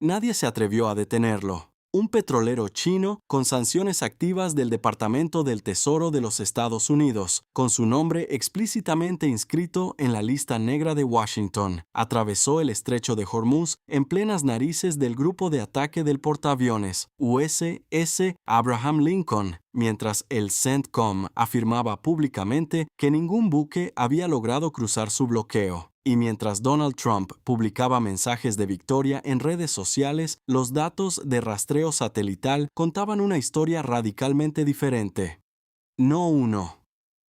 nadie se atrevió a detenerlo. Un petrolero chino con sanciones activas del Departamento del Tesoro de los Estados Unidos, con su nombre explícitamente inscrito en la lista negra de Washington, atravesó el estrecho de Hormuz en plenas narices del grupo de ataque del portaaviones USS Abraham Lincoln, mientras el CENTCOM afirmaba públicamente que ningún buque había logrado cruzar su bloqueo. Y mientras Donald Trump publicaba mensajes de victoria en redes sociales, los datos de rastreo satelital contaban una historia radicalmente diferente. No uno,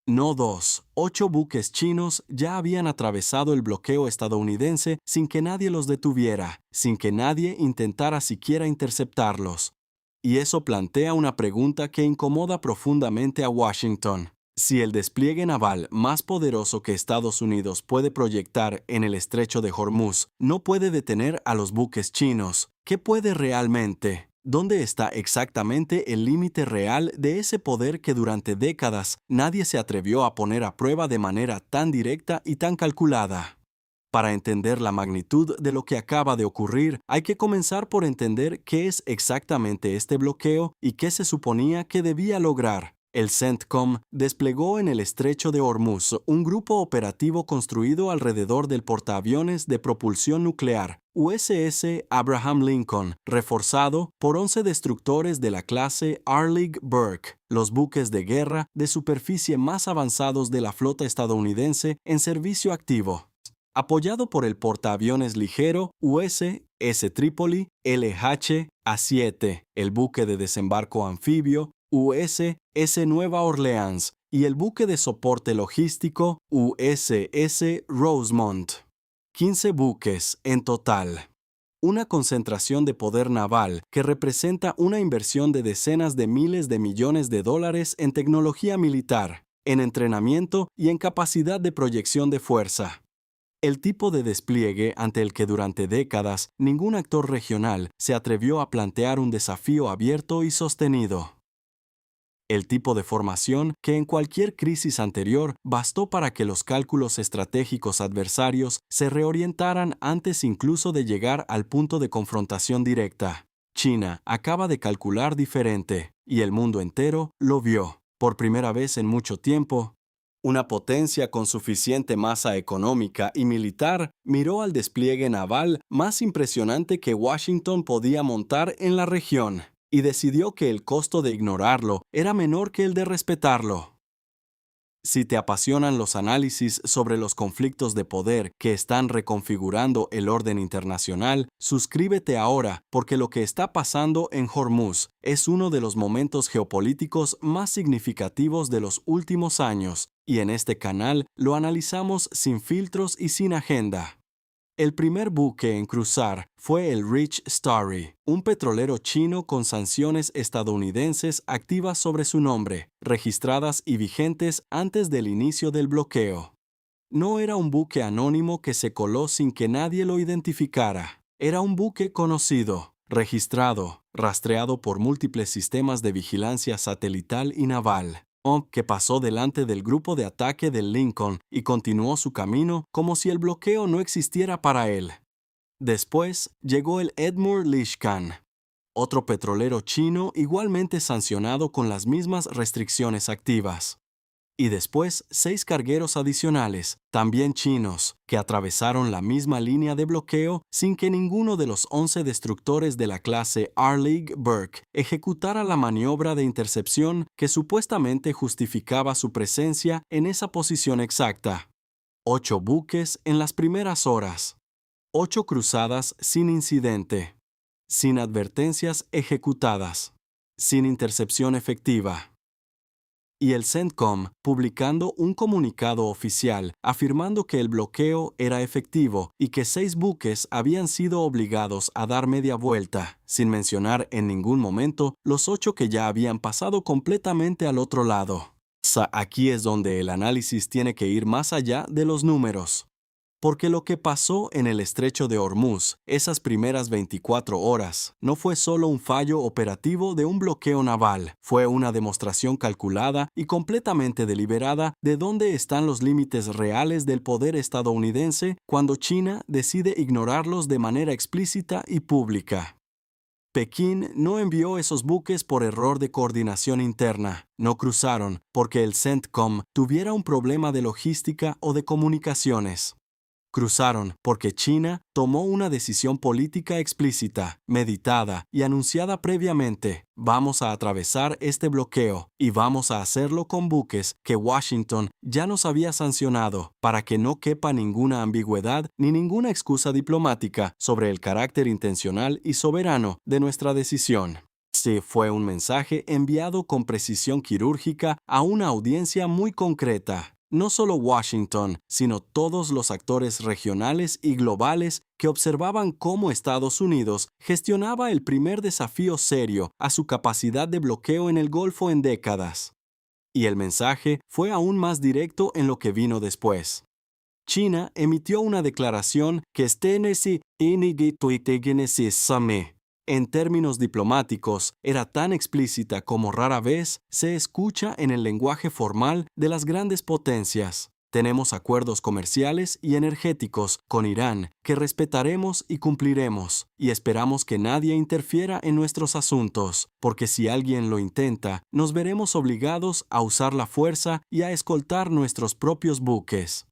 no dos, 8 buques chinos ya habían atravesado el bloqueo estadounidense sin que nadie los detuviera, sin que nadie intentara siquiera interceptarlos. Y eso plantea una pregunta que incomoda profundamente a Washington. Si el despliegue naval más poderoso que Estados Unidos puede proyectar en el estrecho de Hormuz no puede detener a los buques chinos, ¿qué puede realmente? ¿Dónde está exactamente el límite real de ese poder que durante décadas nadie se atrevió a poner a prueba de manera tan directa y tan calculada? Para entender la magnitud de lo que acaba de ocurrir, hay que comenzar por entender qué es exactamente este bloqueo y qué se suponía que debía lograr. El CENTCOM desplegó en el estrecho de Hormuz un grupo operativo construido alrededor del portaaviones de propulsión nuclear USS Abraham Lincoln, reforzado por 11 destructores de la clase Arleigh Burke, los buques de guerra de superficie más avanzados de la flota estadounidense en servicio activo. Apoyado por el portaaviones ligero USS Tripoli LH-A7, el buque de desembarco anfibio USS Nueva Orleans y el buque de soporte logístico USS Rosemont. 15 buques en total. Una concentración de poder naval que representa una inversión de decenas de miles de millones de dólares en tecnología militar, en entrenamiento y en capacidad de proyección de fuerza. El tipo de despliegue ante el que durante décadas ningún actor regional se atrevió a plantear un desafío abierto y sostenido. El tipo de formación que en cualquier crisis anterior bastó para que los cálculos estratégicos adversarios se reorientaran antes incluso de llegar al punto de confrontación directa. China acaba de calcular diferente, y el mundo entero lo vio. Por primera vez en mucho tiempo, una potencia con suficiente masa económica y militar miró al despliegue naval más impresionante que Washington podía montar en la región, y decidió que el costo de ignorarlo era menor que el de respetarlo. Si te apasionan los análisis sobre los conflictos de poder que están reconfigurando el orden internacional, suscríbete ahora porque lo que está pasando en Hormuz es uno de los momentos geopolíticos más significativos de los últimos años, y en este canal lo analizamos sin filtros y sin agenda. El primer buque en cruzar fue el Rich Starry, un petrolero chino con sanciones estadounidenses activas sobre su nombre, registradas y vigentes antes del inicio del bloqueo. No era un buque anónimo que se coló sin que nadie lo identificara. Era un buque conocido, registrado, rastreado por múltiples sistemas de vigilancia satelital y naval, que pasó delante del grupo de ataque del Lincoln y continuó su camino como si el bloqueo no existiera para él. Después llegó el Edmure Lishkan, otro petrolero chino igualmente sancionado con las mismas restricciones activas. Y después 6 cargueros adicionales, también chinos, que atravesaron la misma línea de bloqueo sin que ninguno de los 11 destructores de la clase Arleigh Burke ejecutara la maniobra de intercepción que supuestamente justificaba su presencia en esa posición exacta. 8 buques en las primeras horas. 8 cruzadas sin incidente. Sin advertencias ejecutadas. Sin intercepción efectiva. Y el CENTCOM publicando un comunicado oficial afirmando que el bloqueo era efectivo y que 6 buques habían sido obligados a dar media vuelta, sin mencionar en ningún momento los 8 que ya habían pasado completamente al otro lado. Aquí es donde el análisis tiene que ir más allá de los números. porque lo que pasó en el estrecho de Hormuz esas primeras 24 horas no fue solo un fallo operativo de un bloqueo naval, fue una demostración calculada y completamente deliberada de dónde están los límites reales del poder estadounidense cuando China decide ignorarlos de manera explícita y pública. Pekín no envió esos buques por error de coordinación interna, no cruzaron porque el CENTCOM tuviera un problema de logística o de comunicaciones. Cruzaron porque China tomó una decisión política explícita, meditada y anunciada previamente. Vamos a atravesar este bloqueo y vamos a hacerlo con buques que Washington ya nos había sancionado para que no quepa ninguna ambigüedad ni ninguna excusa diplomática sobre el carácter intencional y soberano de nuestra decisión. Sí, fue un mensaje enviado con precisión quirúrgica a una audiencia muy concreta. No solo Washington, sino todos los actores regionales y globales que observaban cómo Estados Unidos gestionaba el primer desafío serio a su capacidad de bloqueo en el Golfo en décadas. Y el mensaje fue aún más directo en lo que vino después. China emitió una declaración que en términos diplomáticos, era tan explícita como rara vez se escucha en el lenguaje formal de las grandes potencias. Tenemos acuerdos comerciales y energéticos con Irán que respetaremos y cumpliremos, y esperamos que nadie interfiera en nuestros asuntos, porque si alguien lo intenta, nos veremos obligados a usar la fuerza y a escoltar nuestros propios buques.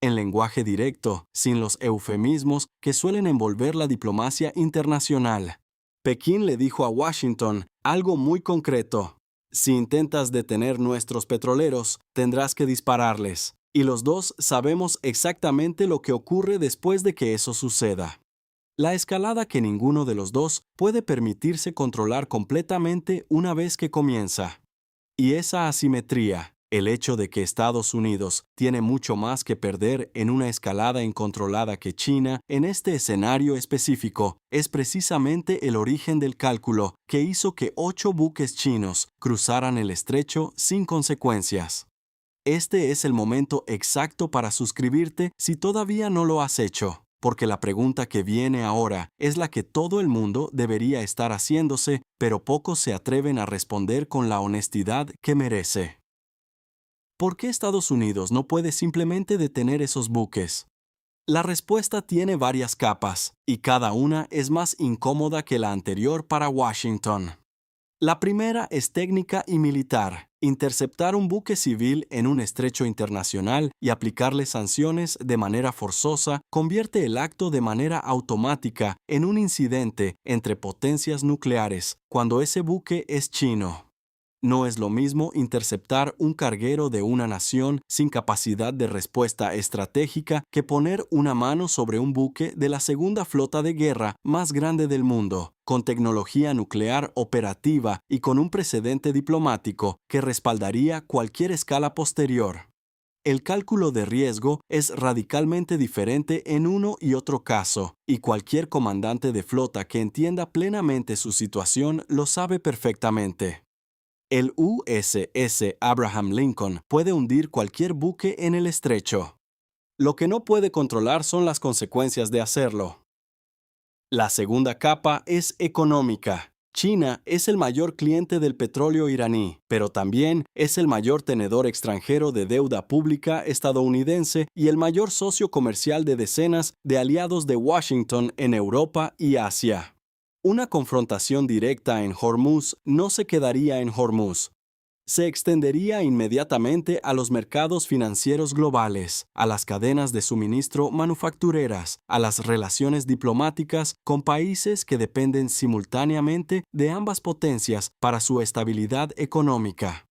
En lenguaje directo, sin los eufemismos que suelen envolver la diplomacia internacional. Pekín le dijo a Washington algo muy concreto. Si intentas detener nuestros petroleros, tendrás que dispararles. Y los dos sabemos exactamente lo que ocurre después de que eso suceda. La escalada que ninguno de los dos puede permitirse controlar completamente una vez que comienza. Y esa asimetría, el hecho de que Estados Unidos tiene mucho más que perder en una escalada incontrolada que China en este escenario específico, es precisamente el origen del cálculo que hizo que 8 buques chinos cruzaran el estrecho sin consecuencias. Este es el momento exacto para suscribirte si todavía no lo has hecho, porque la pregunta que viene ahora es la que todo el mundo debería estar haciéndose, pero pocos se atreven a responder con la honestidad que merece. ¿Por qué Estados Unidos no puede simplemente detener esos buques? La respuesta tiene varias capas, y cada una es más incómoda que la anterior para Washington. La primera es técnica y militar. Interceptar un buque civil en un estrecho internacional y aplicarle sanciones de manera forzosa convierte el acto de manera automática en un incidente entre potencias nucleares, cuando ese buque es chino. No es lo mismo interceptar un carguero de una nación sin capacidad de respuesta estratégica que poner una mano sobre un buque de la segunda flota de guerra más grande del mundo, con tecnología nuclear operativa y con un precedente diplomático que respaldaría cualquier escala posterior. El cálculo de riesgo es radicalmente diferente en uno y otro caso, y cualquier comandante de flota que entienda plenamente su situación lo sabe perfectamente. El USS Abraham Lincoln puede hundir cualquier buque en el estrecho. Lo que no puede controlar son las consecuencias de hacerlo. La segunda capa es económica. China es el mayor cliente del petróleo iraní, pero también es el mayor tenedor extranjero de deuda pública estadounidense y el mayor socio comercial de decenas de aliados de Washington en Europa y Asia. Una confrontación directa en Hormuz no se quedaría en Hormuz. Se extendería inmediatamente a los mercados financieros globales, a las cadenas de suministro manufactureras, a las relaciones diplomáticas con países que dependen simultáneamente de ambas potencias para su estabilidad económica.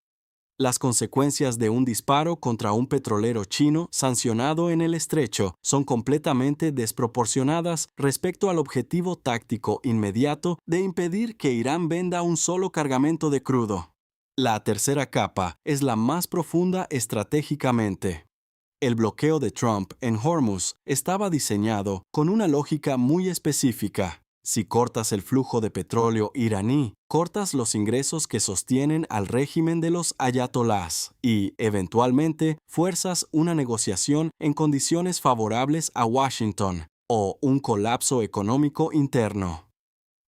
Las consecuencias de un disparo contra un petrolero chino sancionado en el estrecho son completamente desproporcionadas respecto al objetivo táctico inmediato de impedir que Irán venda un solo cargamento de crudo. La tercera capa es la más profunda estratégicamente. El bloqueo de Trump en Hormuz estaba diseñado con una lógica muy específica. Si cortas el flujo de petróleo iraní, cortas los ingresos que sostienen al régimen de los ayatolás y, eventualmente, fuerzas una negociación en condiciones favorables a Washington o un colapso económico interno.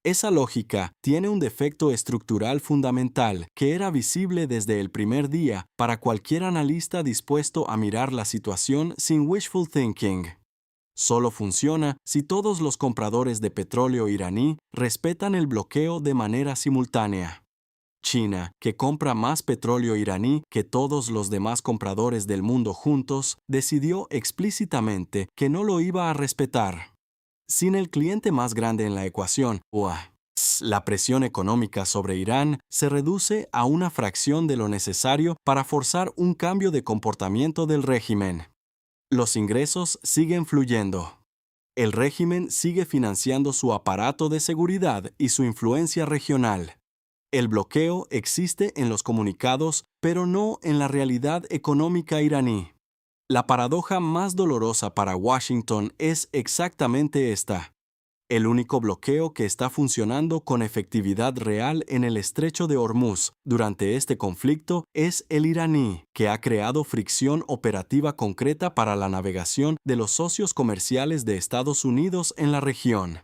Esa lógica tiene un defecto estructural fundamental que era visible desde el primer día para cualquier analista dispuesto a mirar la situación sin wishful thinking. Solo funciona si todos los compradores de petróleo iraní respetan el bloqueo de manera simultánea. China, que compra más petróleo iraní que todos los demás compradores del mundo juntos, decidió explícitamente que no lo iba a respetar. Sin el cliente más grande en la ecuación, la presión económica sobre Irán se reduce a una fracción de lo necesario para forzar un cambio de comportamiento del régimen. Los ingresos siguen fluyendo. El régimen sigue financiando su aparato de seguridad y su influencia regional. El bloqueo existe en los comunicados, pero no en la realidad económica iraní. La paradoja más dolorosa para Washington es exactamente esta. El único bloqueo que está funcionando con efectividad real en el estrecho de Hormuz durante este conflicto es el iraní, que ha creado fricción operativa concreta para la navegación de los socios comerciales de Estados Unidos en la región.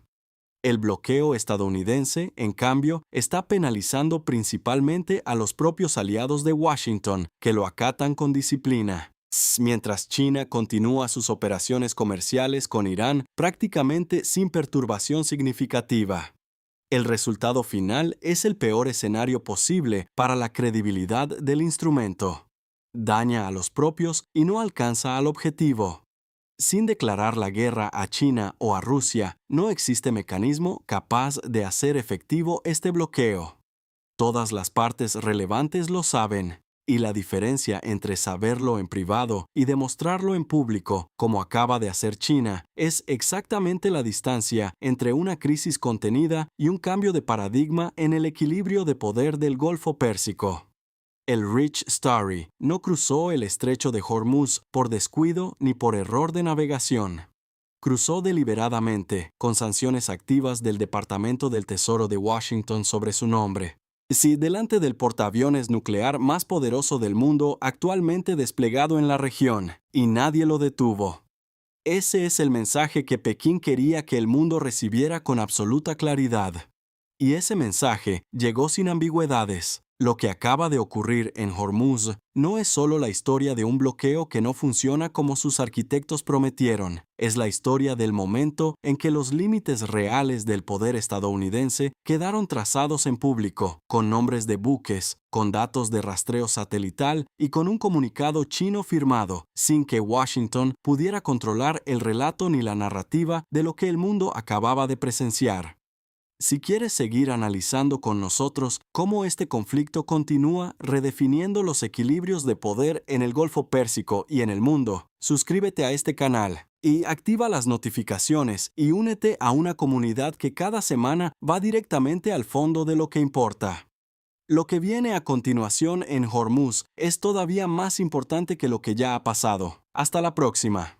El bloqueo estadounidense, en cambio, está penalizando principalmente a los propios aliados de Washington, que lo acatan con disciplina. Mientras China continúa sus operaciones comerciales con Irán prácticamente sin perturbación significativa. El resultado final es el peor escenario posible para la credibilidad del instrumento. Daña a los propios y no alcanza al objetivo. Sin declarar la guerra a China o a Rusia, no existe mecanismo capaz de hacer efectivo este bloqueo. Todas las partes relevantes lo saben. Y la diferencia entre saberlo en privado y demostrarlo en público, como acaba de hacer China, es exactamente la distancia entre una crisis contenida y un cambio de paradigma en el equilibrio de poder del Golfo Pérsico. El Rich Starry no cruzó el estrecho de Hormuz por descuido ni por error de navegación. Cruzó deliberadamente, con sanciones activas del Departamento del Tesoro de Washington sobre su nombre. Si delante del portaaviones nuclear más poderoso del mundo actualmente desplegado en la región, y nadie lo detuvo. Ese es el mensaje que Pekín quería que el mundo recibiera con absoluta claridad. Y ese mensaje llegó sin ambigüedades. Lo que acaba de ocurrir en Hormuz no es solo la historia de un bloqueo que no funciona como sus arquitectos prometieron, es la historia del momento en que los límites reales del poder estadounidense quedaron trazados en público, con nombres de buques, con datos de rastreo satelital y con un comunicado chino firmado, sin que Washington pudiera controlar el relato ni la narrativa de lo que el mundo acababa de presenciar. Si quieres seguir analizando con nosotros cómo este conflicto continúa redefiniendo los equilibrios de poder en el Golfo Pérsico y en el mundo, suscríbete a este canal y activa las notificaciones y únete a una comunidad que cada semana va directamente al fondo de lo que importa. Lo que viene a continuación en Hormuz es todavía más importante que lo que ya ha pasado. Hasta la próxima.